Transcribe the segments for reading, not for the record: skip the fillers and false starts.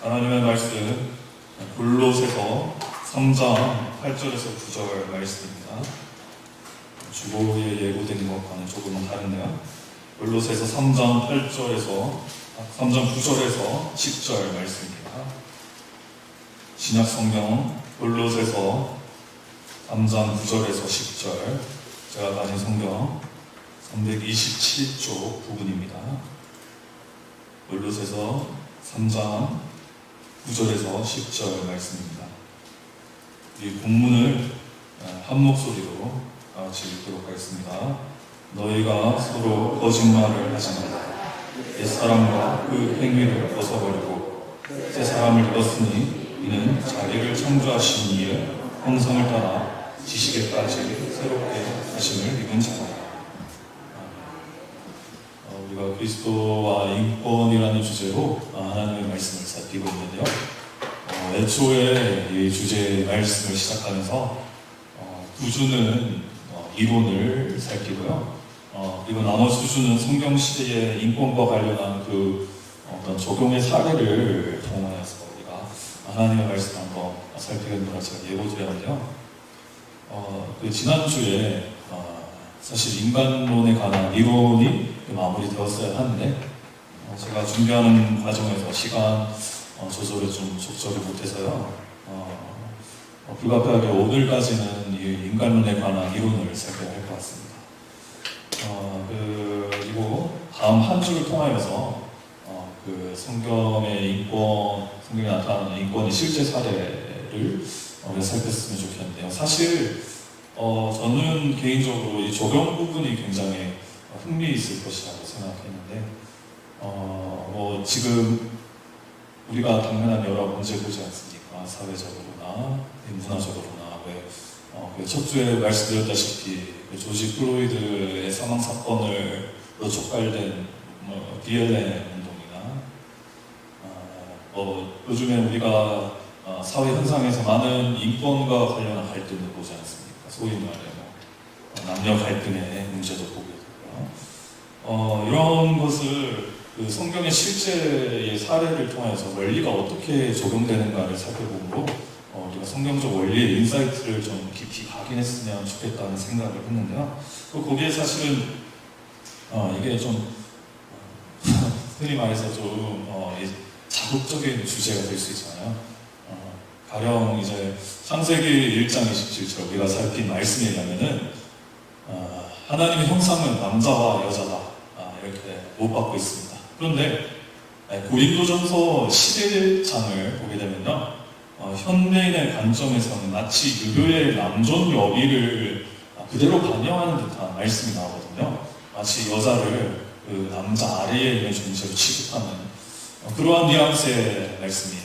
하나님의 말씀 골로새서 3장 8절에서 9절 말씀입니다. 주보에 예고된 것과는 조금은 다른데요. 골로새서 3장 9절에서 10절 말씀입니다. 신약 성경 골로새서 3장 9절에서 10절, 제가 가진 성경 327쪽 부분입니다. 골로새서 3장 9절에서 10절 말씀입니다. 이 본문을 한 목소리로 같이 읽도록 하겠습니다. 너희가 서로 거짓말을 하지 말라. 옛사람과 그 행위를 벗어버리고 새 사람을 입었으니 이는 자기를 창조하신 이의 형상을 따라 지식에까지 새롭게 하심을 입은 자다. 우리가 그리스도와 인권이라는 주제로 하나님의 말씀을 살피고 있는데요. 애초에 이 주제의 말씀을 시작하면서 두 주는 이론을 살피고요. 그리고 나머지 두 주는 성경 시대의 인권과 관련한 그 어떤 적용의 사례를 통해서 우리가 하나님의 말씀을 한번 살피겠노라 제가 예고드렸는데요. 그 지난주에 사실 인간론에 관한 이론이 마무리되었어야 하는데 제가 준비하는 과정에서 시간 조절을 좀 적절히 못해서요. 불가피하게 오늘까지는 이 인간론에 관한 이론을 살펴야 할 것 같습니다. 그리고 다음 한 주를 통하여서 그 성경의 성경에 나타나는 인권의 실제 사례를 우리가 살폈으면 좋겠는데요. 사실 저는 개인적으로 이 적용 부분이 굉장히 흥미있을 것이라고 생각했는데 지금 우리가 당면한 여러 문제 보지 않습니까? 사회적으로나 문화적으로나 첫 주에 말씀드렸다시피 조지 플로이드의 사망 사건으로 촉발된 BLM 운동이나 요즘에 우리가 사회 현상에서 많은 인권과 관련한 갈등을 보지 않습니까? 소위 말해 남녀 갈등의 문제도 보게 되고요. 이런 것을 그 성경의 실제의 사례를 통해서 원리가 어떻게 적용되는가를 살펴보고 우리가 성경적 원리의 인사이트를 좀 깊이 확인했으면 좋겠다는 생각을 했는데요. 거기에 사실은 이게 좀 흔히 말해서 좀 자극적인 주제가 될 수 있잖아요. 가령 이제 창세기 1장 27절 우리가 살핀 말씀에 의하면은 하나님의 형상은 남자와 여자다 이렇게 못 받고 있습니다. 그런데 고린도전서 11장을 보게 되면요, 현대인의 관점에서는 마치 유교의 남존 여비를 그대로 반영하는 듯한 말씀이 나오거든요. 마치 여자를 그 남자 아래에 있는 존재로 취급하는 그러한 뉘앙스의 말씀이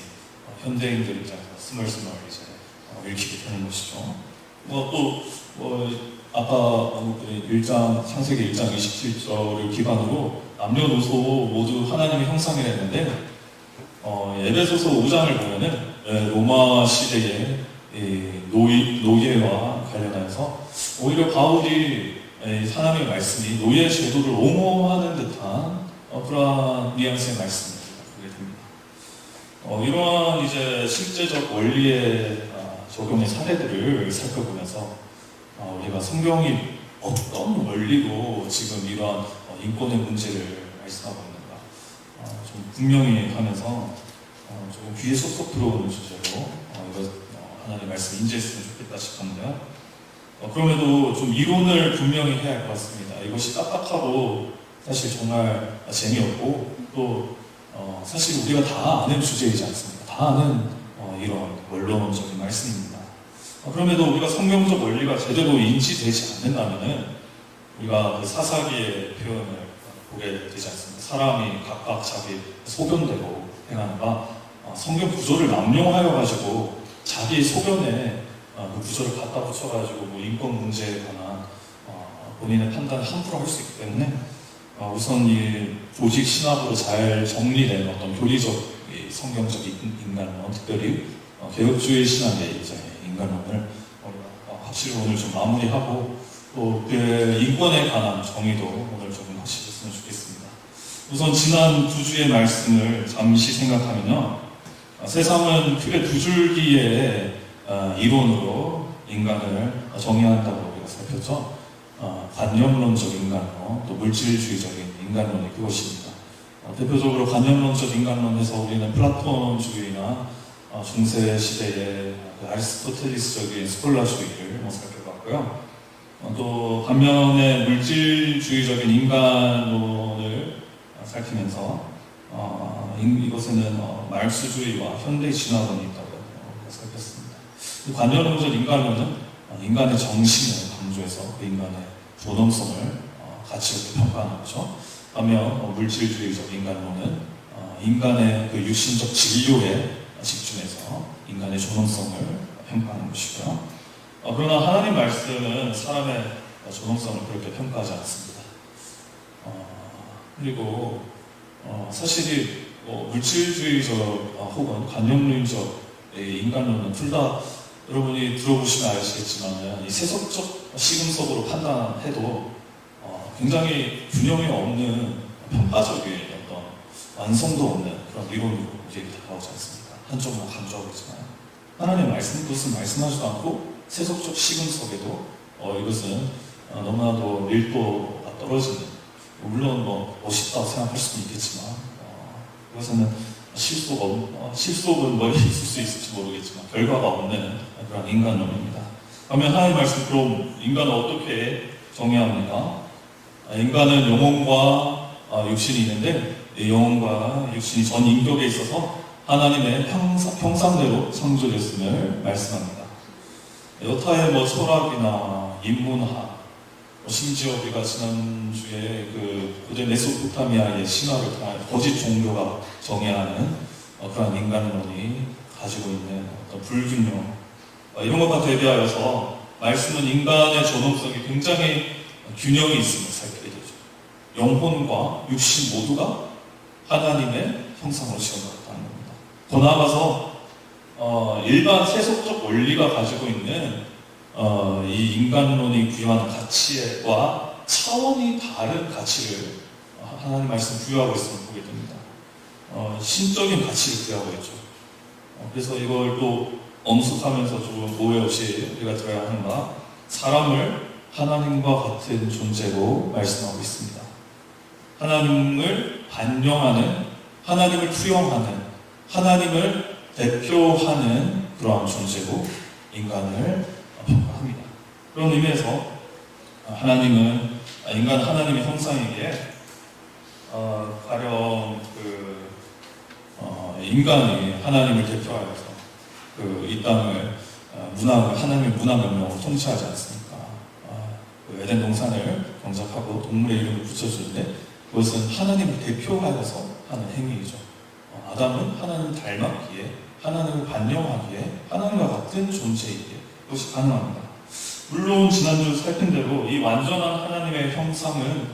현대인들 입장에서 스멀스멀 이제 읽히게 되는 것이죠. 아까 창세기 1장 27절을 기반으로 남녀노소 모두 하나님의 형상이라 했는데 에베소서 5장을 보면은 로마 시대의 노예와 관련해서 오히려 바울이 하나님의 말씀이 노예 제도를 옹호하는 듯한 그러한 뉘앙스의 말씀을 보게 됩니다. 이러한 이제 실제적 원리의 적용의 사례들을 살펴보면서 우리가 성경이 어떤 원리로 지금 이러한 인권의 문제를 말씀하고 있는가 좀 분명히 하면서 조금 귀에 쏙쏙 들어오는 주제로 하나님의 말씀 인지했으면 좋겠다 싶었는데요. 그럼에도 좀 이론을 분명히 해야 할 것 같습니다. 이것이 딱딱하고 사실 정말 재미없고 또 사실 우리가 다 아는 주제이지 않습니까? 다 아는 이런 원론적인 말씀입니다. 그럼에도 우리가 성경적 원리가 제대로 인지되지 않는다면은 우리가 그 사사기의 표현을 보게 되지 않습니까? 사람이 각각 자기 소견대로 행하는 바 성경 구조를 남용하여 가지고 자기 소견에 그 구조를 갖다 붙여가지고 인권 문제에 관한 본인의 판단을 함부로 할 수 있기 때문에 우선 이 조직 신학으로 잘 정리된 어떤 교리적 성경적 인간론, 특별히 개혁주의 신학의 이제 인간론을 확실히 오늘 좀 마무리하고 또 그 인권에 관한 정의도 오늘 조금 하시셨으면 좋겠습니다. 우선 지난 두 주의 말씀을 잠시 생각하면요, 세상은 크게 두 줄기의 이론으로 인간을 정의한다고 우리가 살폈죠. 관념론적 인간론, 또 물질주의적인 인간론이 그것입니다. 대표적으로 관념론적 인간론에서 우리는 플라톤주의나 중세 시대의 아리스토텔리스적인 스콜라주의를 살펴봤고요. 또 반면에 물질주의적인 인간론을 살피면서 이것에는 말수주의와 현대 진화론이 있다고 살폈습니다. 관념론적 인간론은 인간의 정신을 강조해서 그 인간의 존엄성을 가치 있게 평가하는 거죠. 반면 물질주의적 인간론은 인간의 그 육신적 진료에 집중해서 인간의 존엄성을 평가하는 것이고요. 그러나 하나님 말씀은 사람의 존엄성을 그렇게 평가하지 않습니다. 그리고 사실 물질주의적 혹은 관념론적 인간론은 둘 다 여러분이 들어보시면 아시겠지만 이 세속적 시금석으로 판단해도 굉장히 균형이 없는 편파적인 어떤 완성도 없는 그런 이론으로 우리에게 다가오지 않습니까? 한쪽만 강조하고 있지만 하나님의 말씀, 그것은 말씀하지도 않고 세속적 시금석에도 이것은 너무나도 밀도가 떨어지는, 물론 멋있다고 생각할 수도 있겠지만 그것은 실속은 뭐 있을 수 있을지 모르겠지만 결과가 없는 그런 인간론입니다. 그러면 하나님 말씀, 그럼 인간은 어떻게 정의합니까? 인간은 영혼과 육신이 있는데 이 영혼과 육신이 전 인격에 있어서 하나님의 형상대로 창조됐음을 말씀합니다. 여타의 철학이나 인문학, 심지어 우리가 지난주에 그 고대 메소포타미아의 신화를 통해 거짓 종교가 정의하는 그런 인간론이 가지고 있는 어떤 불균형, 이런 것과 대비하여서 말씀은 인간의 존엄성이 굉장히 균형이 있음을 살피게 되죠. 영혼과 육신 모두가 하나님의 형상으로 지어졌다는 겁니다. 더 나아가서 일반 세속적 원리가 가지고 있는 이 인간론이 부여하는 가치와 차원이 다른 가치를 하나님 말씀 부여하고 있음을 보게 됩니다. 신적인 가치를 부여하고 있죠. 그래서 이걸 또 엄숙하면서 조금 오해 없이 우리가 들어야 하는가, 사람을 하나님과 같은 존재로 말씀하고 있습니다. 하나님을 반영하는, 하나님을 투영하는, 하나님을 대표하는 그러한 존재로 인간을 평가합니다. 그런 의미에서 하나님은 인간 하나님의 형상이기에 가령 인간이 하나님을 대표하여서 이 땅을 하나님의 문화명령으로 통치하지 않습니까? 에덴 동산을 경작하고 동물의 이름을 붙여주는데 그것은 하나님을 대표하여서 하는 행위이죠. 아담은 하나님을 닮았기에, 하나님을 반영하기에, 하나님과 같은 존재이기에 그것이 가능합니다. 물론 지난주 살핀 대로 이 완전한 하나님의 형상은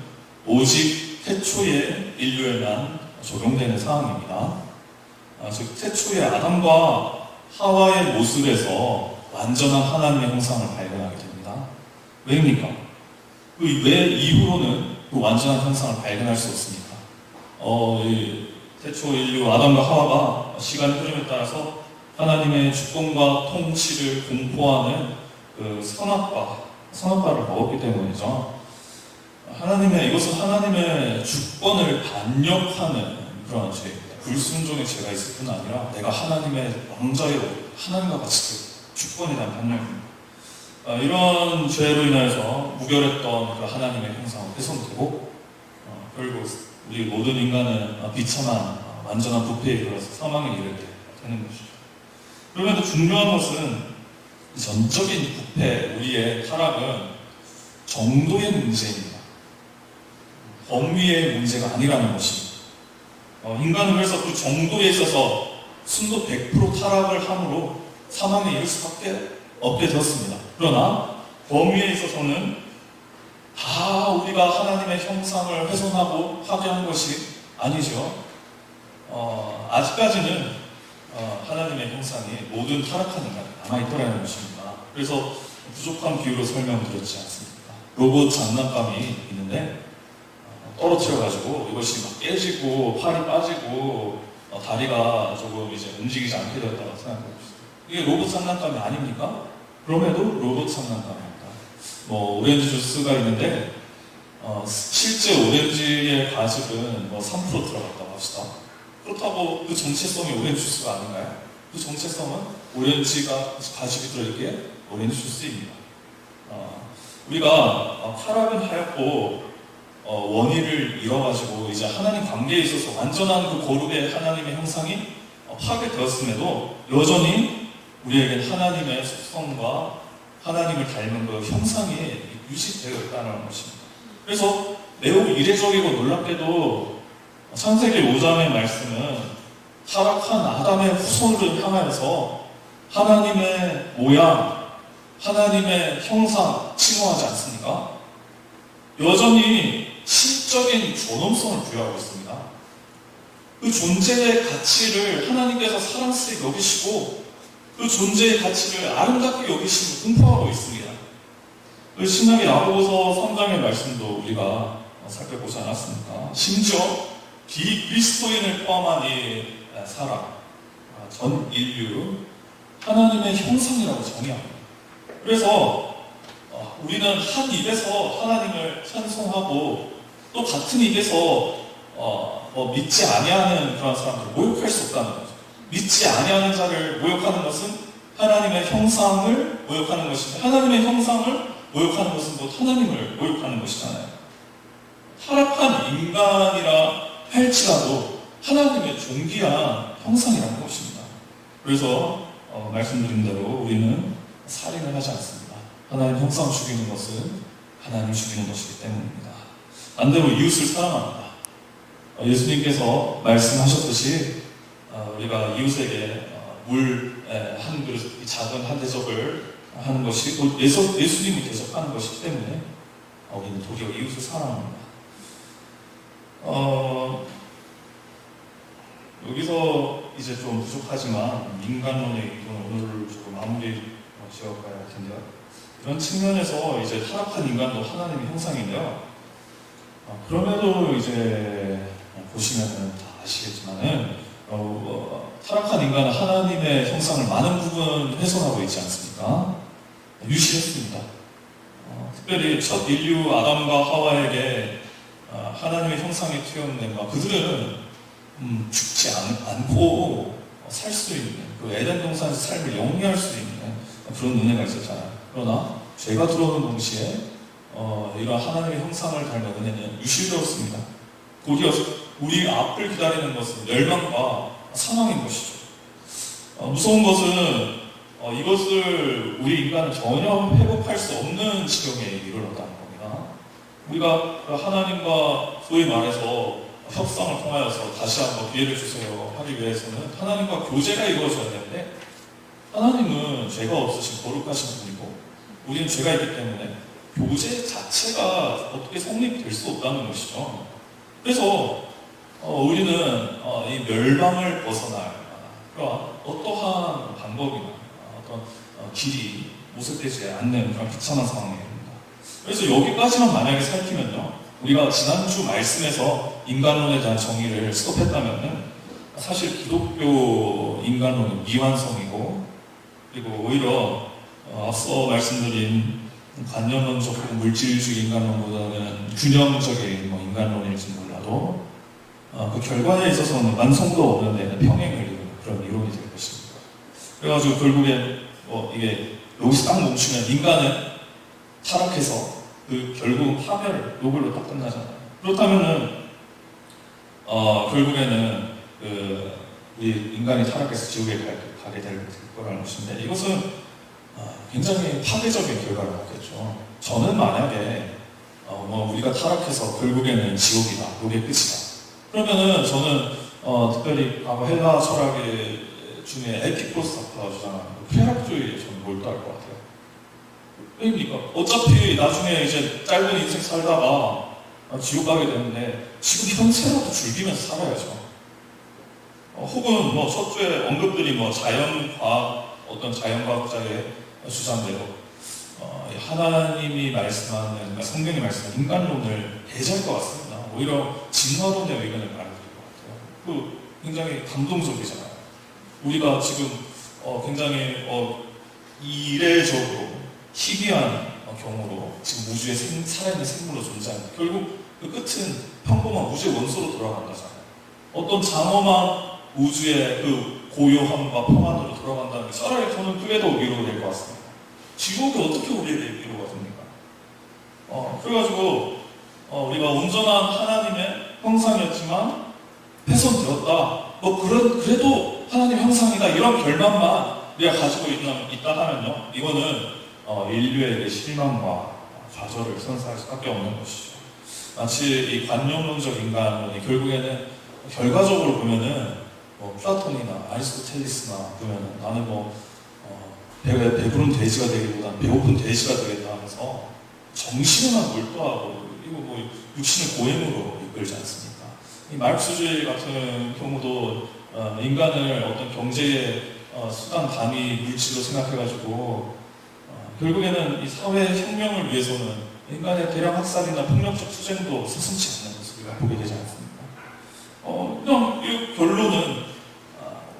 오직 태초의 인류에만 적용되는 사항입니다. 즉 태초의 아담과 하와의 모습에서 완전한 하나님의 형상을 발견하게 됩니다. 왜입니까? 왜 이후로는 그 완전한 형상을 발견할 수 없습니까? 태초 인류 아담과 하와가 시간의 흐름에 따라서 하나님의 주권과 통치를 공포하는 그 선악과를 먹었기 때문이죠. 이것은 하나님의 주권을 반역하는 그런 죄입니다. 불순종의 죄가 있을 뿐 아니라 내가 하나님의 왕자의 하나님과 같이 주권에 대한 반역입니다. 이런 죄로 인하여서 무결했던 그 하나님의 형상은 훼손되고 결국 우리 모든 인간은 비참한 완전한 부패에 이르러서 사망에 이르게 되는 것이죠. 그럼에도 중요한 것은 전적인 부패, 우리의 타락은 정도의 문제입니다. 범위의 문제가 아니라는 것입니다. 인간은 그래서 그 정도에 있어서 순도 100% 타락을 함으로 사망에 이를 수밖에 없게 되었습니다. 그러나 범위에 있어서는 다 우리가 하나님의 형상을 훼손하고 파괴한 것이 아니죠. 아직까지는 하나님의 형상이 모든 타락한 인간에 남아있더라는 것입니다. 그래서 부족한 비유로 설명드렸지 않습니까? 로봇 장난감이 있는데 떨어뜨려가지고 이것이 막 깨지고 팔이 빠지고 다리가 조금 이제 움직이지 않게 되었다고 생각해 봅시다. 이게 로봇 장난감이 아닙니까? 그럼에도 로봇 장난감입니다. 오렌지 주스가 있는데 실제 오렌지의 가집은 3% 들어갔다고 합시다. 그렇다고 그 정체성이 오렌지 주스가 아닌가요? 그 정체성은 오렌지가 가집이 들어있기에 오렌지 주스입니다. 우리가 타락은 하였고 원의를 잃어가지고 이제 하나님 관계에 있어서 완전한 그 거룩의 하나님의 형상이 파괴되었음에도 여전히 우리에게 하나님의 속성과 하나님을 닮은 그 형상이 유지되어 있다는 것입니다. 그래서 매우 이례적이고 놀랍게도 창세기 5장의 말씀은 타락한 아담의 후손을 향하여서 하나님의 모양, 하나님의 형상 칭호하지 않습니까? 여전히 신적인 존엄성을 부여하고 있습니다. 그 존재의 가치를 하나님께서 사랑스레 여기시고 그 존재의 가치를 아름답게 여기시고 공포하고 있습니다. 그 신약의 야고보서 3장의 말씀도 우리가 살펴보지 않았습니까? 심지어 비그리스도인을 포함한 이 사람, 전 인류 하나님의 형상이라고 정의합니다. 그래서 우리는 한 입에서 하나님을 찬송하고 또 같은 입에서 믿지 아니하는 그런 사람들을 모욕할 수 없다는 거죠. 믿지 아니하는 자를 모욕하는 것은 하나님의 형상을 모욕하는 것인데 하나님의 형상을 모욕하는 것은 곧 하나님을 모욕하는 것이잖아요. 타락한 인간이라 할지라도 하나님의 존귀한 형상이라는 것입니다. 그래서 말씀드린 대로 우리는 살인을 하지 않습니다. 하나님 형상을 죽이는 것은 하나님을 죽이는 것이기 때문입니다. 반대로 이웃을 사랑합니다. 예수님께서 말씀하셨듯이 우리가 이웃에게 물 한 그릇, 작은 한 대접을 하는 것이 또 예수님이 대접하는 것이기 때문에 우리는 도리어 이웃을 사랑합니다. 여기서 이제 좀 부족하지만 인간론의 이론을 오늘 조금 마무리 지어가야 할 텐데요. 이런 측면에서 이제 타락한 인간도 하나님의 형상인데요. 그럼에도 이제 보시면은 다 아시겠지만은 타락한 인간은 하나님의 형상을 많은 부분 훼손하고 있지 않습니까? 유실했습니다. 특별히 첫 인류 아담과 하와에게 하나님의 형상이 투영된 그들은 죽지 않고 살 수 있는 그 에덴 동산에서 삶을 영위할 수 있는 그런 은혜가 있었잖아요. 그러나 죄가 들어오는 동시에 이런 하나님의 형상을 닮은 은혜는 유실되었습니다. 도리어 우리 앞을 기다리는 것은 멸망과 사망인 것이죠. 무서운 것은 이것을 우리 인간은 전혀 회복할 수 없는 지경에 이르렀다는 겁니다. 우리가 하나님과 소위 말해서 협상을 통하여서 다시 한번 기회를 주세요 하기 위해서는 하나님과 교제가 이루어져야 되는데 하나님은 죄가 없으신 거룩하신 분이고 우리는 죄가 있기 때문에 교제 자체가 어떻게 성립될 수 없다는 것이죠. 그래서 우리는 이 멸망을 벗어날 어떠한 방법이나 어떤 길이 모색되지 않는 그런 비참한 상황입니다. 그래서 여기까지만 만약에 살피면요, 우리가 지난주 말씀에서 인간론에 대한 정의를 스톱했다면 사실 기독교 인간론은 미완성이고 그리고 오히려 앞서 말씀드린 관념론적 물질주의 인간론보다는 균형적인 인간론일지 몰라도 그 결과에 있어서는 완성도 없는 데는 평행을 이루는 그런 이론이 될 것입니다. 그래가지고 결국에 이게 여기서 딱 멈추면 인간은 타락해서 그 결국 파멸을 요걸로 딱 끝나잖아요. 그렇다면은 결국에는 우리 인간이 타락해서 지옥에 가게 될 거라는 것인데 이것은 굉장히 파괴적인 결과를 갖겠죠. 저는 만약에 우리가 타락해서 결국에는 지옥이다, 이게 끝이다. 그러면은 저는 특별히 과거 헬라 철학 중에 에피쿠로스가 주장하는 쾌락주의에 저는 몰두할 것 같아요. 왜입니까? 어차피 나중에 이제 짧은 인생 살다가 지옥 가게 되는데 지금 현세라도 즐기면서 살아야죠. 혹은 첫 주에 언급들이 자연과학, 어떤 자연과학자의 주장대로 하나님이 말씀하는, 성경이 말씀하는 인간론을 배제할 것 같습니다. 오히려 진화론의 의견을 말해드릴 것 같아요. 굉장히 감동적이잖아요. 우리가 지금 굉장히 이례적으로 희귀한 경우로 지금 우주에 살아있는 생물로 존재합니다. 결국 그 끝은 평범한 우주의 원소로 돌아간다잖아요. 어떤 장엄한 우주의 그 고요함과 평안으로 돌아간다는 게 차라리 저는 그게 더 위로될 것 같습니다. 지옥이 어떻게 우리에게 위로가 됩니까? 그래가지고 우리가 온전한 하나님의 형상이었지만 훼손되었다. 그래도 하나님 형상이다. 이런 결말만 우리가 가지고 있다 하면요, 이거는 인류에게 실망과 좌절을 선사할 수밖에 없는 것이죠. 마치 이 관용론적 인간론이 결국에는 결과적으로 보면은 플라톤이나 아리스토텔레스나 보면은 나는 배부른 돼지가 되기보다는 배고픈 돼지가 되겠다 하면서 정신에만 몰두하고 이거 육신을 고행으로 이끌지 않습니까? 이 마르크스주의 같은 경우도 인간을 어떤 경제의 수단 단위 물질로 생각해가지고 결국에는 이 사회 혁명을 위해서는 인간의 대량 학살이나 폭력적 투쟁도 서슴지 않는 것을 우리가 보게 되지 않습니까? 그냥 이 결론은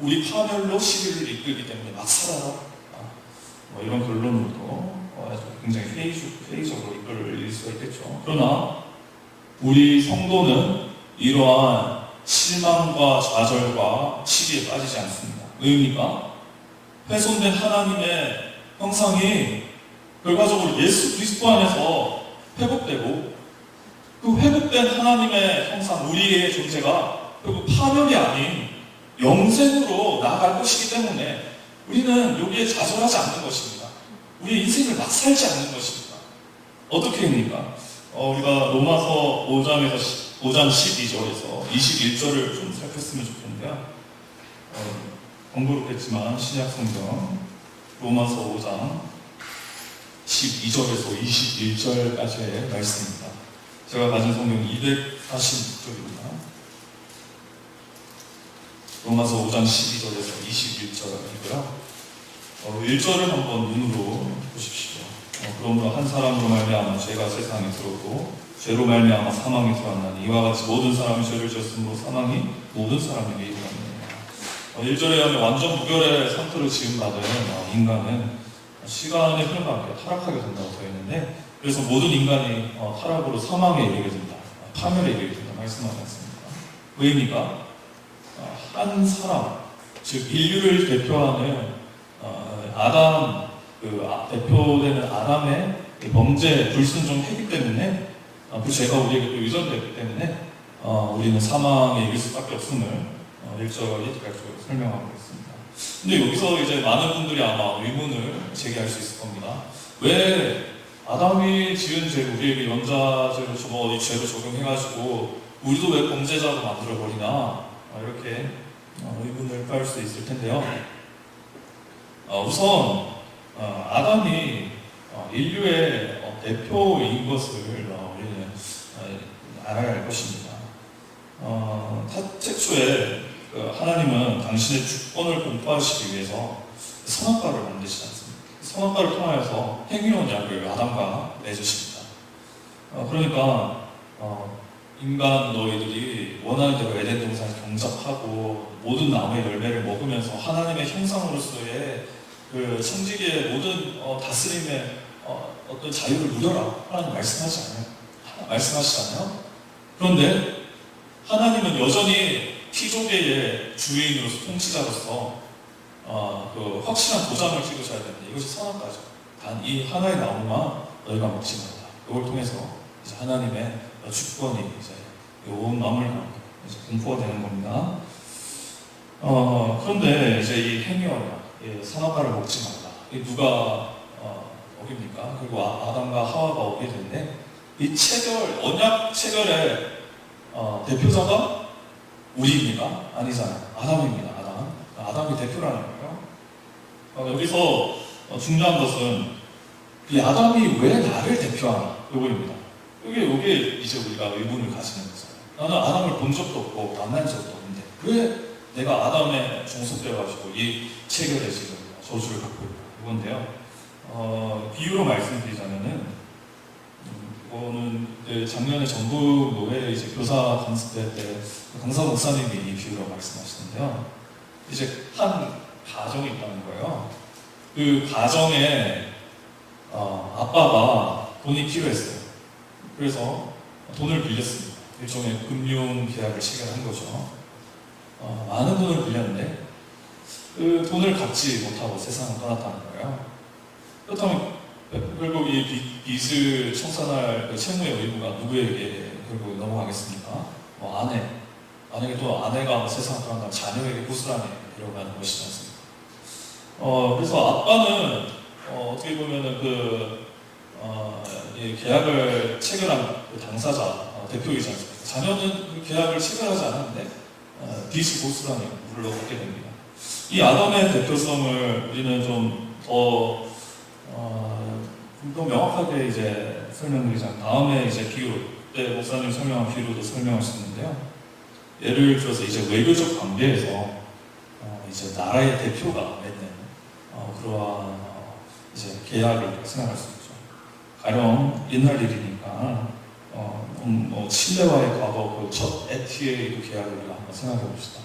우리 파멸로 시대를 이끌기 때문에 막 살아라. 이런 결론으로도 아주 굉장히 회의적으로 이끌릴 수가 있겠죠. 그러나 우리 성도는 이러한 실망과 좌절과 시기에 빠지지 않습니다. 왜입니까? 훼손된 하나님의 형상이 결과적으로 예수 그리스도 안에서 회복되고 그 회복된 하나님의 형상, 우리의 존재가 결국 파멸이 아닌 영생으로 나아갈 것이기 때문에 우리는 여기에 좌절하지 않는 것입니다. 우리의 인생을 막 살지 않는 것입니다. 어떻게 합니까? 우리가 로마서 5장 12절에서 21절을 좀 살폈으면 좋겠는데요. 번거롭겠지만 신약 성경 로마서 5장 12절에서 21절까지의 말씀입니다. 제가 가진 성경 246쪽입니다. 로마서 5장 12절에서 21절이고요. 1절을 한번 눈으로 보십시오. 그러므로 한 사람으로 말미암아 죄가 세상에 들어오고 죄로 말미암아 사망이 들어왔나니 이와 같이 모든 사람이 죄를 지었으므로 사망이 모든 사람에게 이르렀느니라. 1절에 하면 완전 무결의 상태로 지음받은 인간은 시간의 흐름과 함께 타락하게 된다고 되어 있는데, 그래서 모든 인간이 타락으로 사망에 이르게 된다, 파멸에 이르게 된다 말씀하지 않습니까? 왜입니까? 한 사람, 즉 인류를 대표하는 아담, 대표되는 아담의 범죄, 불순종했기 때문에 그 죄가 우리에게 또 유전됐기 때문에 우리는 사망에 이를 수밖에 없음을 1절이 대략적으로 설명하고 있습니다. 근데 여기서 이제 많은 분들이 아마 의문을 제기할 수 있을 겁니다. 왜 아담이 지은 죄를 우리에게 연좌죄로 이 죄를 적용해가지고 우리도 왜 범죄자로 만들어버리나 이렇게 의문을 빠질 수 있을 텐데요. 우선 아담이 인류의 대표인 것을 우리는 알아야 할 것입니다. 태초에 하나님은 당신의 주권을 공포하시기 위해서 선악과를 만드시지 않습니까? 선악과를 통하여서 행위로운 약을 아담과 맺으십니다. 그러니까 인간 너희들이 원하는 대로 에덴 동산에 경작하고 모든 나무의 열매를 먹으면서 하나님의 형상으로서의 그 청지기의 모든 다스림의 어떤 자유를 누려라 하나님 말씀하시잖아요. 그런데 하나님은 여전히 피조계의 주인으로서 통치자로서 그 확실한 도장을 찍으셔야 되는데 이것이 선악과죠. 단 이 하나의 나무만 너희가 먹지 말라. 이걸 통해서 이제 하나님의 주권이 이제 온 마음을 이제 공포가 되는 겁니다. 그런데 이제 이 행위와 선악과를 먹지 말라. 이 누가 어깁니까? 그리고 아담과 하와가 오게 됐는데 이 체결, 언약 체결의 대표자가 우리입니까? 아니잖아요. 아담입니다. 아담이 대표라는 거예요. 여기서 중요한 것은 이 아담이 왜 나를 대표하나? 이거입니다. 이게 이제 우리가 의문을 가지는 거죠. 나는 아담을 본 적도 없고 만난 적도 없는데 왜 내가 아담에 종속되어가지고 이 체결의 지금 저주를 갖고 있나? 이건데요. 비유로 말씀드리자면은 이거는 그 작년에 전북노회 이제 교사 강습회 때 강사 목사님이 이 비유로 말씀하시는데요. 이제 한 가정이 있다는 거예요. 그 가정에 아빠가 돈이 필요했어요. 그래서 돈을 빌렸습니다. 일종의 금융 계약을 체결한 거죠. 많은 돈을 빌렸는데 그 돈을 갚지 못하고 세상을 떠났다는 거예요. 그렇다면 결국 이 빚을 청산할 그 채무의 의무가 누구에게 결국 넘어가겠습니까? 만약에 또 아내가 세상을 떠난다면 자녀에게 고스란히 데려가는 것이지 않습니까? 그래서 아빠는 어떻게 보면은 이 계약을 체결한 그 당사자 대표이지 않습니까? 자녀는 그 계약을 체결하지 않았는데 빚이 고스란히 물러가게 됩니다. 이 아담의 대표성을 우리는 좀 더 명확하게 이제 설명드리자면 다음에 이제 비유, 때 목사님 설명한 비유로도 설명할 수 있는데요. 예를 들어서 이제 외교적 관계에서 이제 나라의 대표가 맺는 그러한 이제 계약을 생각할 수 있죠. 가령 옛날 일이니까 칠레와의 과거 그 첫 FTA 계약을 우리가 한번 생각해 봅시다.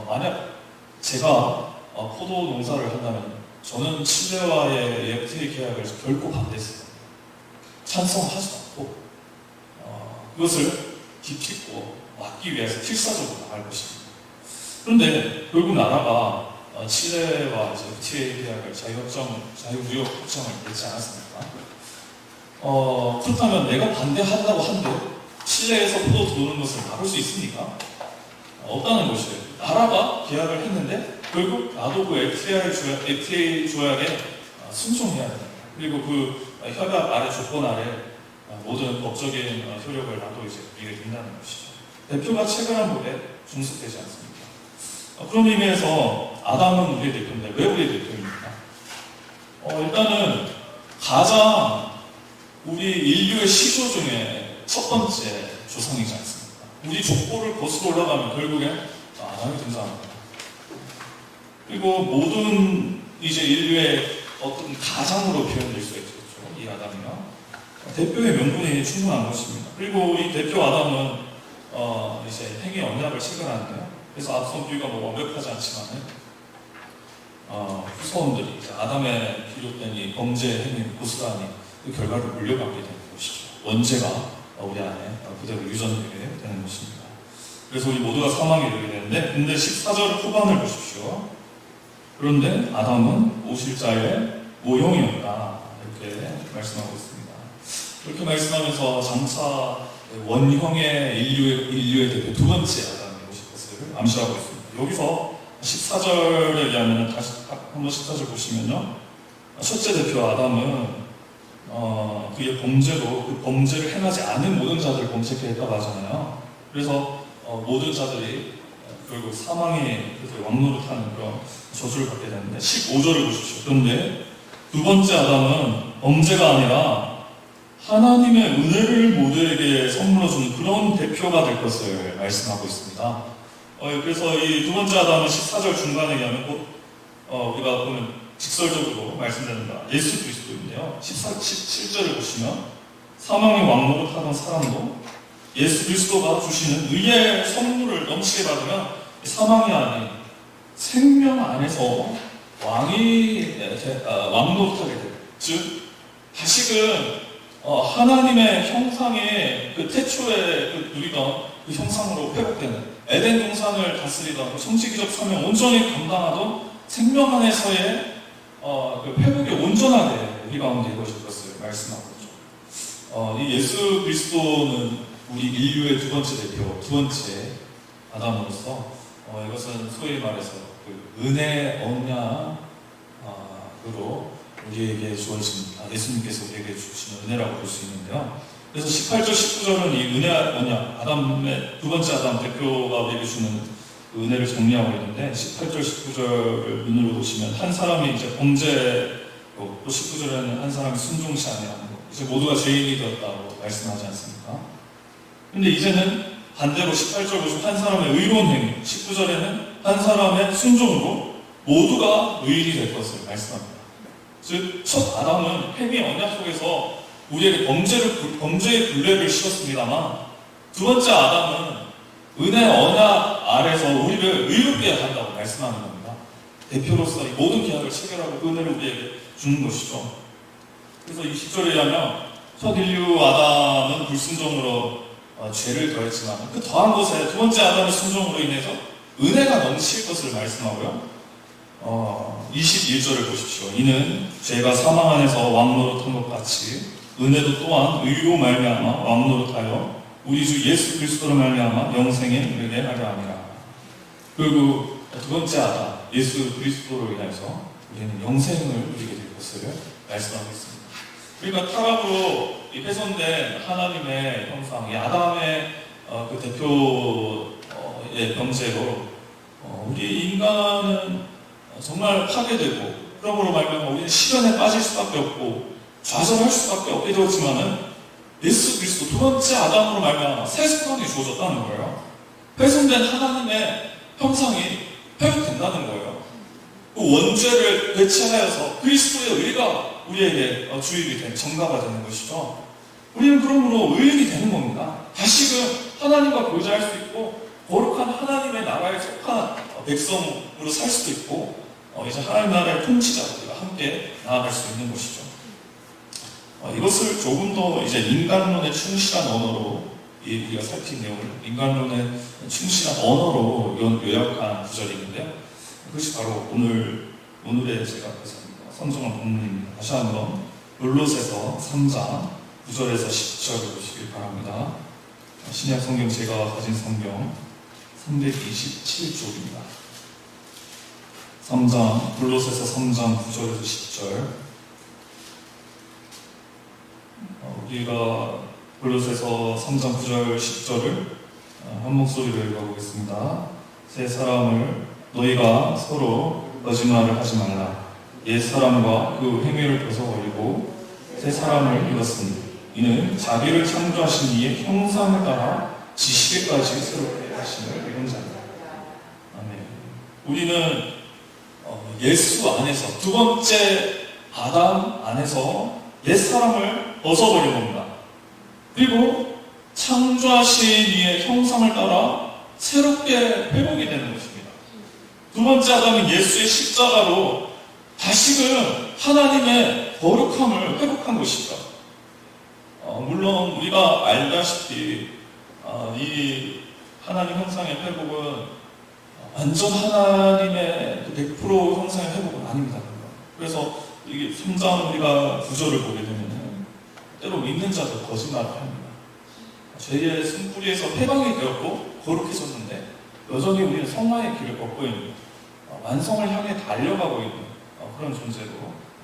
만약 제가 포도 농사를 한다면 저는 칠레와의 FTA 계약을 결코 반대했어요. 찬성하지 않고 그것을 기필코 막기 위해서 필사적으로 나갈 것입니다. 그런데 결국 나라가 칠레와 FTA 계약을 자유무역 협정을 맺지 않았습니까? 그렇다면 내가 반대한다고 한들 칠레에서 포도 들어오는 것을 막을 수 있습니까? 없다는 것이에요. 나라가 계약을 했는데 결국 나도 그 FTA 조약에 순종해야 됩니다. 그리고 그 협약 아래 조건 아래 모든 법적인 효력을 나도 이제 이게 된다는 것이죠. 대표가 체결한 법에 준수되지 않습니다. 그런 의미에서 아담은 우리의 대표인데 왜 우리의 대표입니까? 일단은 가장 우리 인류의 시조 중에 첫 번째 조상이지 않습니까? 우리 족보를 거슬러 올라가면 결국엔 아담이 등장합니다. 그리고 모든 이제 인류의 어떤 가장으로 표현될 수 있겠죠. 이 아담이요. 대표의 명분이 충분한 것입니다. 그리고 이 대표 아담은 이제 행위 언약을 체결하는데요. 그래서 앞선 비유가 완벽하지 않지만은 후손들이 이제 아담에 비롯된 이 범죄 행위 고스란히 그 결과를 물려받게 되는 것이죠. 원죄가 우리 안에 그대로 유전되게 되는 것입니다. 그래서 우리 모두가 사망에 이르게 되는데, 근데 14절 후반을 보십시오. 그런데 아담은 오실자의 모형이었다. 이렇게 말씀하고 있습니다. 그렇게 말씀하면서 장차 원형의 인류의 대표 두 번째 아담이 오실 것을 암시하고 있습니다. 여기서 14절에 의하면 다시 한번 14절 보시면요. 첫째 대표 아담은 그의 범죄로 그 범죄를 행하지 않은 모든 자들을 범죄케 했다고 하잖아요. 그래서 모든 자들이 결국 사망의 왕노릇하는 그런 저주를 받게 되는데 15절을 보십시오. 그런데 두 번째 아담은 범죄가 아니라 하나님의 은혜를 모두에게 선물로 주는 그런 대표가 될 것을 말씀하고 있습니다. 그래서 이 두 번째 아담은 14절 중간에 의하면 우리가 보면 직설적으로 말씀드립니다. 예수 그리스도인데요. 17절을 보시면 사망의 왕노릇하던 사람도 예수 그리스도가 주시는 의의 선물을 넘치게 받으면 사망이 아닌 생명 안에서 왕노릇하게 돼요. 즉 다시금 하나님의 형상의 그 태초에 누리던 그 형상으로 회복되는 에덴 동산을 다스리던 성지기적 사명 온전히 감당하던 생명 안에서의 그 회복이 온전하게 우리 가운데 이루어질 것을 말씀하고 있죠. 이 예수 그리스도는 우리 인류의 두 번째 대표, 두 번째 아담으로서 이것은 소위 말해서 그 은혜 언약으로 우리에게 주어진 예수님께서 우리에게 주시는 은혜라고 볼 수 있는데요. 그래서 18절, 19절은 이 은혜 언약, 아담의 두 번째 아담 대표가 우리에게 주는 그 은혜를 정리하고 있는데 18절, 19절을 눈으로 보시면 한 사람이 이제 범죄, 또 19절에는 한 사람이 순종치 아니하는 것, 이제 모두가 죄인이 되었다고 말씀하지 않습니까? 근데 이제는 반대로 18절 보시면 한 사람의 의로운 행위, 19절에는 한 사람의 순종으로 모두가 의인이 될 것을 말씀합니다. 즉, 첫 아담은 행위 언약 속에서 우리에게 범죄의 굴레를 씌웠습니다만 두 번째 아담은 은혜 언약 아래서 우리를 의롭게 한다고 말씀하는 겁니다. 대표로서 이 모든 계약을 체결하고 그 은혜를 우리에게 주는 것이죠. 그래서 이 10절에 의하면 첫 인류 아담은 불순종으로 죄를 더했지만 그 더한 것에 두 번째 아담의 순종으로 인해서 은혜가 넘칠 것을 말씀하고요. 21절을 보십시오. 이는 죄가 사망 안에서 왕노릇한 것 같이 은혜도 또한 의로 말미암아 왕노릇하여 우리 주 예수 그리스도로 말미암아 영생에 이르게 하려 함이라. 그리고 두 번째 아담 예수 그리스도로 인해서 우리는 영생을 누리게 될 것을 말씀하고 있습니다. 그러니까 타락으로 훼손된 하나님의 형상, 이 아담의 그 대표의 범죄로 우리 인간은 정말 파괴되고 그러므로 말미암아 우리는 시련에 빠질 수밖에 없고 좌절할 수밖에 없게 되었지만은 예수 그리스도 두 번째 아담으로 말미암아 새 생명이 주어졌다는 거예요. 훼손된 하나님의 형상이 회복된다는 거예요. 그 원죄를 배치하여서 그리스도의 의가 우리에게 주입이 된 정가가 되는 것이죠. 우리는 그러므로 의인이 되는 겁니다. 다시금 하나님과 교제할 수 있고 거룩한 하나님의 나라에 속한 백성으로 살 수도 있고 이제 하나님 나라의 통치자들과 함께 나아갈 수 있는 것이죠. 이것을 조금 더 이제 인간론에 충실한 언어로 우리가 살핀 내용을 인간론에 충실한 언어로 요약한 구절이 있는데요. 그것이 바로 오늘의 제가 선정한 본문입니다. 다시 한번 골로새서 3장 9절에서 10절을 보시길 바랍니다. 신약 성경 제가 가진 성경 327쪽입니다. 골로새서 3장 9절에서 10절. 우리가 골로새서 3장 9절 10절을 한 목소리로 읽어보겠습니다. 새 사람을 너희가 서로 거짓말을 하지 말라. 옛 사람과 그 행위를 벗어버리고 새 사람을 입었으니 이는 자기를 창조하신 이의 형상을 따라 지식에까지 새롭게 하심을 이룬 자입니다. 아멘. 우리는 예수 안에서 두 번째 아담 안에서 옛 사람을 벗어버린 겁니다. 그리고 창조하신 이의 형상을 따라 새롭게 회복이 되는 것입니다. 두 번째 아담은 예수의 십자가로 다시금 하나님의 거룩함을 회복한 것입니다. 물론 우리가 알다시피 이 하나님 형상의 회복은 완전 하나님의 100% 형상의 회복은 아닙니다. 그래서 이게 3장 우리가 구절을 보게 되면 때로 믿는 자들 거짓말을 합니다. 죄의 승뿌리에서 해방이 되었고 거룩해졌는데 여전히 우리는 성화의 길을 걷고 있는 완성을 향해 달려가고 있는 그런 존재로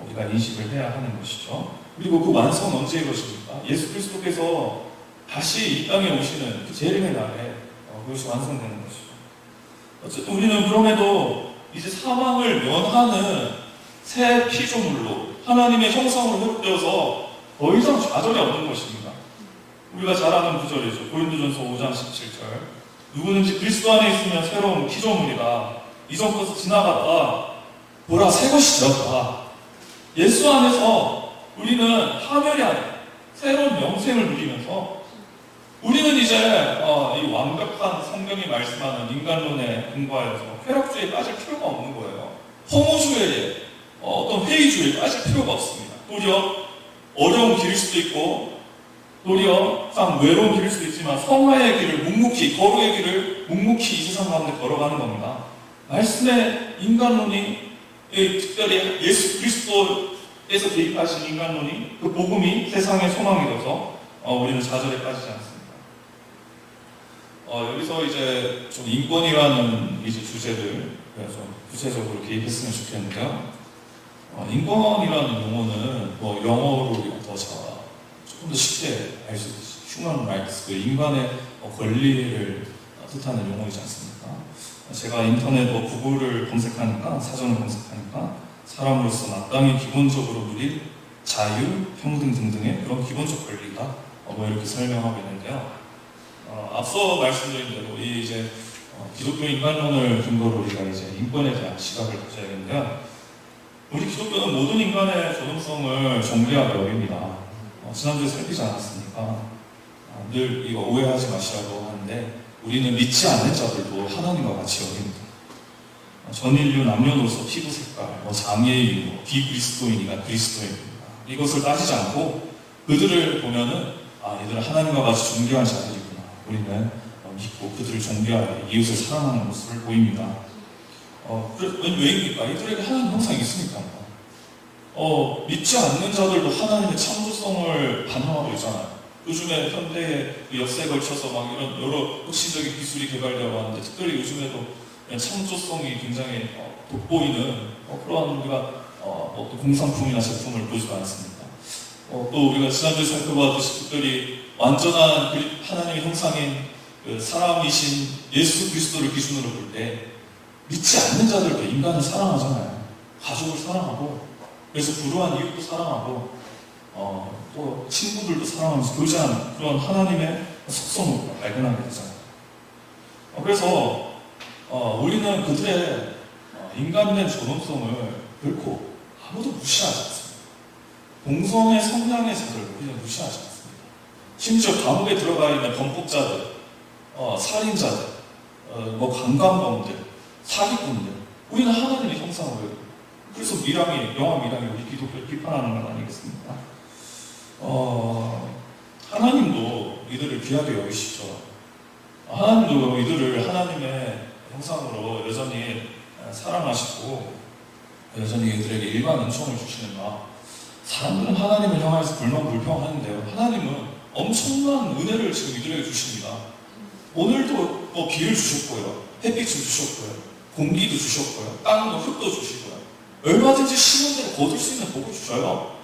우리가 인식을 해야 하는 것이죠. 그리고 그 완성은 언제 이루어집니까? 예수 그리스도께서 다시 이 땅에 오시는 그 재림의 날에 그것이 완성되는 것이죠. 어쨌든 우리는 그럼에도 이제 사망을 면하는 새 피조물로 하나님의 형상으로 회복되어서 더 이상 좌절이 없는 것입니다. 우리가 잘 아는 구절이죠. 고린도전서 5장 17절. 누구든지 그리스도 안에 있으면 새로운 피조물이다. 이전 것은 지나갔다. 보라 새 것이 되었다. 예수 안에서 우리는 하멸이 아닌 새로운 영생을 누리면서 우리는 이제 이 완벽한 성경이 말씀하는 인간론에 근거하여서 쾌락주의에 빠질 필요가 없는 거예요. 허무주의에 어떤 회의주의에 빠질 필요가 없습니다. 도리어 어려운 길일 수도 있고 도리어 참 외로운 길일 수도 있지만 성화의 길을 묵묵히 거룩의 길을 묵묵히 이 세상 가운데 걸어가는 겁니다. 말씀의 인간론이 특별히 예수 그리스도에서 대입하신 인간론이 그 복음이 세상의 소망이 되어서 우리는 좌절에 빠지지 않습니다. 여기서 이제 좀 인권이라는 이제 주제를 좀 구체적으로 개입했으면 좋겠는데요. 인권이라는 용어는 영어로 더 조금 더 쉽게 알 수 있죠. 휴먼 라이트스, 그 인간의 권리를 뜻하는 용어이지 않습니까? 제가 인터넷 구글을 검색하니까, 사전을 검색하니까 사람으로서 마땅히 기본적으로 누릴 자유, 평등 등등의 그런 기본적 권리가 이렇게 설명하고 있는데요. 앞서 말씀드린 대로 이제 기독교 인간론을 근거로 우리가 이제 인권에 대한 시각을 가져야겠는데요. 우리 기독교는 모든 인간의 존엄성을 정죄하게 여깁니다. 지난주에 살피지 않았습니까? 늘 이거 오해하지 마시라고 하는데 우리는 믿지 않는 자들도 하나님과 같이 여깁니다. 전 인류 남녀노소 피부 색깔, 장애인, 비그리스도인이나 그리스도인입니다. 이것을 따지지 않고 그들을 보면은 얘들은 하나님과 같이 존귀한 자들이구나. 우리는 믿고 그들을 존귀하여 이웃을 사랑하는 모습을 보입니다. 왜입니까? 이들에게 하나님 형상이 있으니까. 믿지 않는 자들도 하나님의 창조성을 반영하고 있잖아요. 요즘에 현대의 역사에 걸쳐서 막 이런 여러 혁신적인 기술이 개발되어 왔는데, 특별히 요즘에도 창조성이 굉장히 돋보이는 그러한 우리가 또 공산품이나 제품을 보지도 않습니다. 또 우리가 지난주에 살펴봤듯이 특별히 완전한 하나님의 형상인 그 사람이신 예수 그리스도를 기준으로 볼 때 믿지 않는 자들도 인간을 사랑하잖아요. 가족을 사랑하고, 그래서 불우한 이웃도 사랑하고, 또 친구들도 사랑하면서 교제하는 그런 하나님의 속성을 발견하게 되잖아요. 그래서 우리는 그들의 인간된 존엄성을 결코 아무도 무시하지 않습니다. 공성의 성량의 자들을 우리는 무시하지 않습니다. 심지어 감옥에 들어가 있는 범법자들, 살인자들, 강간범들, 사기꾼들, 우리는 하나님의 형상을, 그래서 영화 미랑이 우리 기독교를 비판하는 건 아니겠습니까? 하나님도 이들을 귀하게 여기시죠. 하나님도 이들을 하나님의 형상으로 여전히 사랑하시고 여전히 이들에게 일반 은총을 주시는가. 사람들은 하나님을 향해서 불평하는데요, 하나님은 엄청난 은혜를 지금 이들에게 주십니다. 오늘도 비를 주셨고요, 햇빛을 주셨고요, 공기도 주셨고요, 땅도 흙도 주시고요, 얼마든지 심은 대로 거둘 수 있는 복을 주셔요.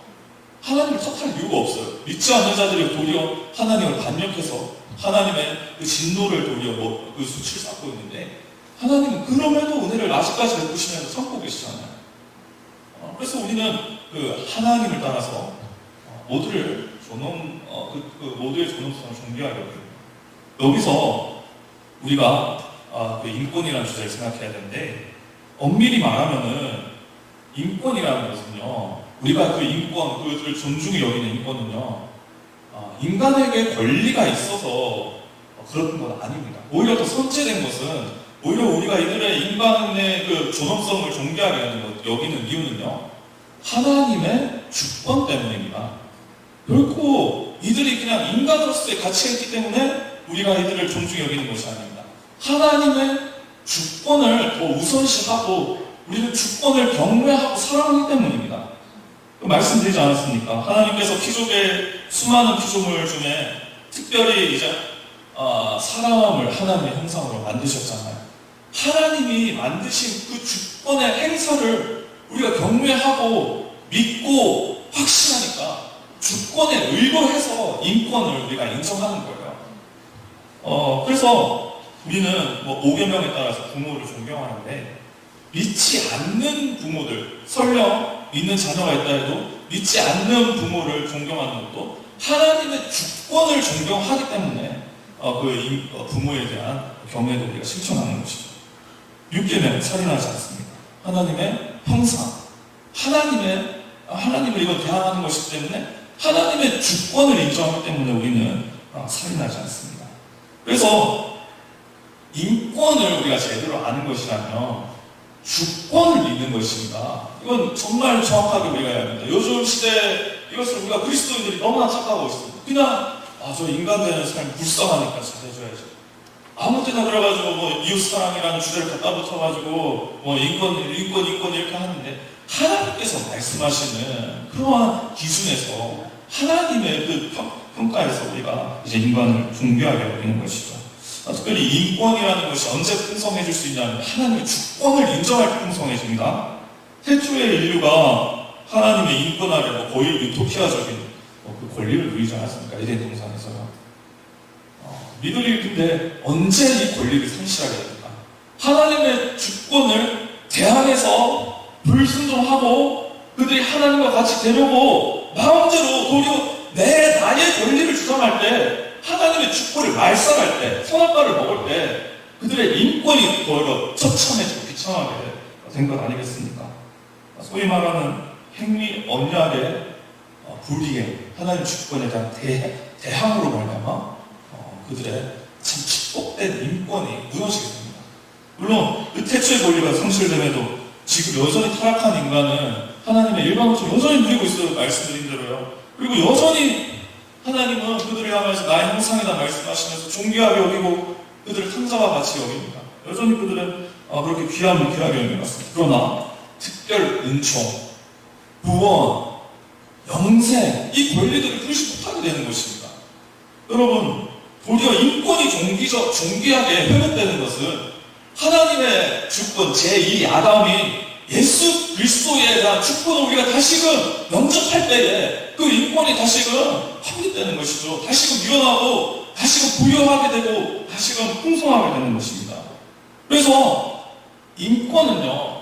하나님을 탓할 이유가 없어요. 믿지 않는 자들이 도리어 하나님을 반역해서 하나님의 그 진노를 도리어 그 수치를 쌓고 있는데, 하나님은 그럼에도 은혜를 아직까지 베푸시면서 참고 계시잖아요. 그래서 우리는 그 하나님을 따라서 모두의 존엄성을 존귀하게 여깁니다. 여기서 우리가 그 인권이라는 주제를 생각해야 되는데, 엄밀히 말하면은 인권이라는 것은요, 우리가 그 인권, 그들을 존중히 여기는 인권은요, 인간에게 권리가 있어서 그런 건 아닙니다. 오히려 더 선제된 것은, 오히려 우리가 이들의 인간의 그 존엄성을 존귀하게 여기는 이유는요, 하나님의 주권 때문입니다. 결코 이들이 그냥 인간으로서의 가치가 있기 때문에 우리가 이들을 존중히 여기는 것이 아닙니다. 하나님의 주권을 더 우선시하고 우리는 주권을 경외하고 사랑하기 때문입니다. 말씀드리지 않았습니까? 하나님께서 수많은 피조물 중에 특별히 사람을 하나님의 형상으로 만드셨잖아요. 하나님이 만드신 그 주권의 행사를 우리가 경외하고 믿고 확신하니까 주권에 의거해서 인권을 우리가 인정하는 거예요. 그래서 우리는 5계명에 따라서 부모를 존경하는데, 믿지 않는 부모들, 설령 믿는 자녀가 있다 해도 믿지 않는 부모를 존경하는 것도 하나님의 주권을 존경하기 때문에 부모에 대한 경외도 우리가 실천하는 것이죠. 6계명, 살인하지 않습니다. 하나님의 형상, 하나님을 이걸 대항하는 것이기 때문에 하나님의 주권을 인정하기 때문에 우리는 살인하지 않습니다. 그래서 인권을 우리가 제대로 아는 것이라면 주권을 믿는 것입니다. 이건 정말 정확하게 우리가 해야 합니다. 요즘 시대에 이것을 우리가 그리스도인들이 너무나 착각하고 있습니다. 그냥 저 인간 되는 삶이 불쌍하니까 잘해줘야지. 아무 때나 그래가지고 이웃 사랑이라는 주제를 갖다 붙여가지고 인권 이렇게 하는데, 하나님께서 말씀하시는 그러한 기준에서 하나님의 그 평가에서 우리가 이제 인간을 존귀하게 여기는 것이죠. 특별히 인권이라는 것이 언제 풍성해질 수 있냐면 하나님의 주권을 인정할 때 풍성해집니다. 태초의 인류가 하나님의 인권 아래 거의 유토피아적인 그 권리를 누리지 않았습니까? 에덴 동산에서요. 근데 언제 이 권리를 상실하게 됩니까? 하나님의 주권을 대항해서 불순종하고 그들이 하나님과 같이 되려고 마음대로 도리어 나의 권리를 주장할 때, 하나님의 주권을 말살할 때, 선악과를 먹을 때 그들의 인권이 오히려 처참해지고 비참하게 된 것 아니겠습니까? 소위 말하는 행위 언약의 불이행, 하나님 주권에 대한 대항으로 말미암아 그들의 참 축복된 인권이 무너지게 됩니다. 물론 태초의 권리가 성실됨에도 지금 여전히 타락한 인간은 하나님의 일방적으로 여전히 누리고 있어요. 말씀드린 대로요. 그리고 여전히 하나님은 그들을 향해서 나의 형상이다 말씀하시면서 존귀하게 여기고 그들을 탕자와 같이 여깁니다. 여전히 그들은 그렇게 귀함을 귀하게 여겨놨습니다. 그러나 특별 은총, 구원, 영생, 이 권리들을 불시 못하게 되는 것입니다. 여러분, 도리어 인권이 존귀하게 회복되는 것은 하나님의 주권 제2 아담이 예수 그리스도에 대한 주권을 우리가 다시금 영접할 때에 그 인권이 다시금 확립되는 것이죠. 다시금 일어나고 다시금 부여하게 되고 다시금 풍성하게 되는 것입니다. 그래서 인권은요,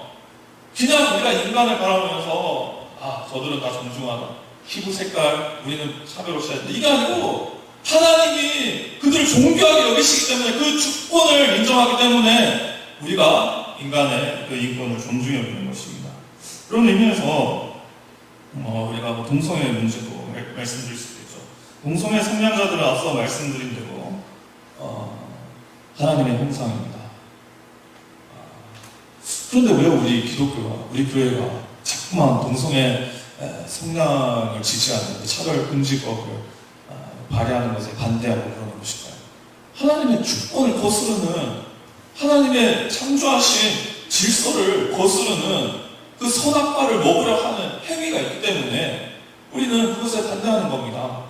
그냥 우리가 인간을 바라보면서 저들은 다 존중하다, 피부 색깔 우리는 차별 없이 해야 돼, 이게 아니고 하나님이 그들을 존귀하게 여기시기 때문에 그 주권을 인정하기 때문에 우리가 인간의 그 인권을 존중해 보는 것입니다. 그런 의미에서 우리가 동성애 문제도 말씀드릴 수 있겠죠. 동성애 성량자들은 앞서 말씀드린 대로 하나님의 형상입니다. 그런데 왜 우리 기독교가, 우리 교회가 자꾸만 동성애 성량을 지지하는 차별 금지법을 발의하는 것에 반대하고 그러는 것일까요? 하나님의 주권을 거스르는, 하나님의 창조하신 질서를 거스르는 그 선악과를 먹으려 하는 행위가 있기 때문에 우리는 그것에 반대하는 겁니다.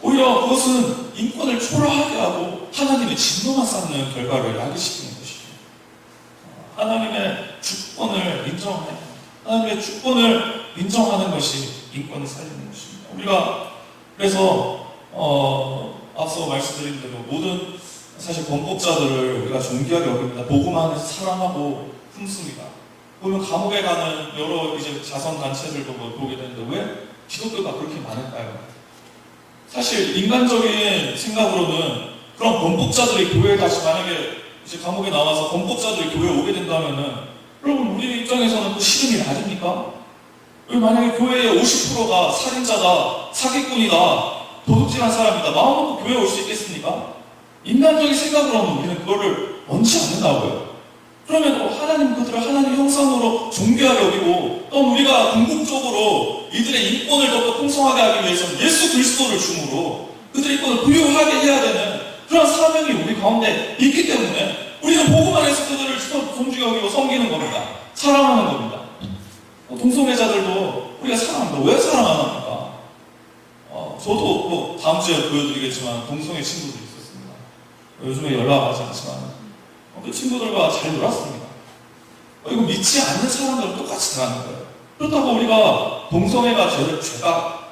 오히려 그것은 인권을 초라하게 하고 하나님의 진노만 쌓는 결과를 야기시키는 것이죠. 하나님의 주권을 하나님의 주권을 인정하는 것이 인권을 살리는 것입니다. 우리가 그래서 앞서 말씀드린 대로 모든 사실 범법자들을 우리가 존귀하게 여깁니다. 복음 안에서 사랑하고 품습니다. 보면 감옥에 가는 여러 이제 자선 단체들도 보게 되는데 왜 기독교가 그렇게 많을까요? 사실 인간적인 생각으로는 그런 범법자들이 교회에 다시 만약에 이제 감옥에 나와서 범법자들이 교회에 오게 된다면은, 여러분 우리 입장에서는 그 싫은 일 아닙니까? 왜 만약에 교회의 50%가 살인자다, 사기꾼이다, 도둑질한 사람이다, 마음 먹고 교회에 올 수 있겠습니까? 인간적인 생각으로는 우리는 그거를 원치 않는다고요. 그러면 하나님 그들을 하나님 형상으로 존귀하게 여기고, 또 우리가 궁극적으로 이들의 인권을 더 풍성하게 하기 위해서는 예수 그리스도를 중으로 그들의 인권을 부유하게 해야 되는 그런 사명이 우리 가운데 있기 때문에 우리는 복음 안에서 그들을 존귀하게 여기고 섬기는 겁니다. 사랑하는 겁니다. 동성애자들도 우리가 사랑합니다. 왜 사랑 안 합니까? 저도 다음 주에 보여드리겠지만 동성애 친구들이 있었습니다. 요즘에 연락하지 않지만 그 친구들과 잘 놀았습니다. 이거 믿지 않는 사람들은 똑같이 당하는 거예요. 그렇다고 우리가 동성애가 죄가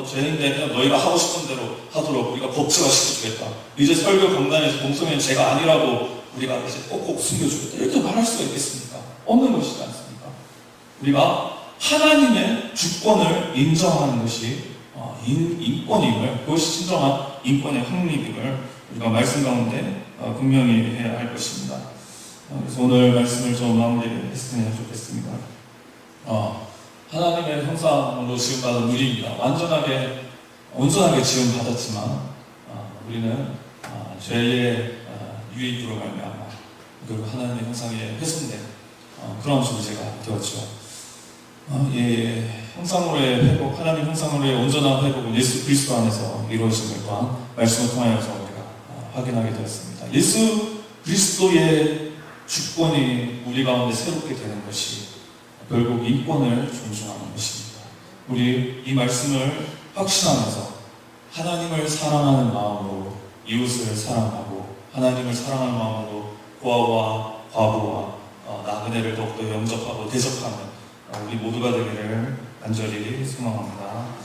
죄인데 그냥 너희가 하고 싶은 대로 하도록 우리가 법제화 시켜주겠다, 이제 설교 강단에서 동성애는 죄가 아니라고 우리가 이제 꼭꼭 숨겨주겠다, 이렇게 말할 수가 있겠습니까? 없는 것이지 않습니까? 우리가 하나님의 주권을 인정하는 것이 인권임을, 그것이 진정한 인권의 확립임을 우리가 말씀 가운데 분명히 해야 할 것입니다. 그래서 오늘 말씀을 좀 마무리했으면 좋겠습니다. 하나님의 형상으로 지음받은 우리입니다. 온전하게 지음받았지만 우리는 죄의 유익으로 말미암아 그리고 하나님의 형상에 훼손된 그런 존재가 되었죠. 형상으로의 회복, 하나님 형상으로의 온전한 회복은 예수 그리스도 안에서 이루어짐을 또한 말씀을 통하여서 우리가 확인하게 되었습니다. 예수 그리스도의 주권이 우리 가운데 새롭게 되는 것이 결국 인권을 존중하는 것입니다. 우리 이 말씀을 확신하면서 하나님을 사랑하는 마음으로 이웃을 사랑하고, 하나님을 사랑하는 마음으로 고아와 과부와 나그네를 더욱더 영접하고 대접하는 우리 모두가 되기를 간절히 소망합니다.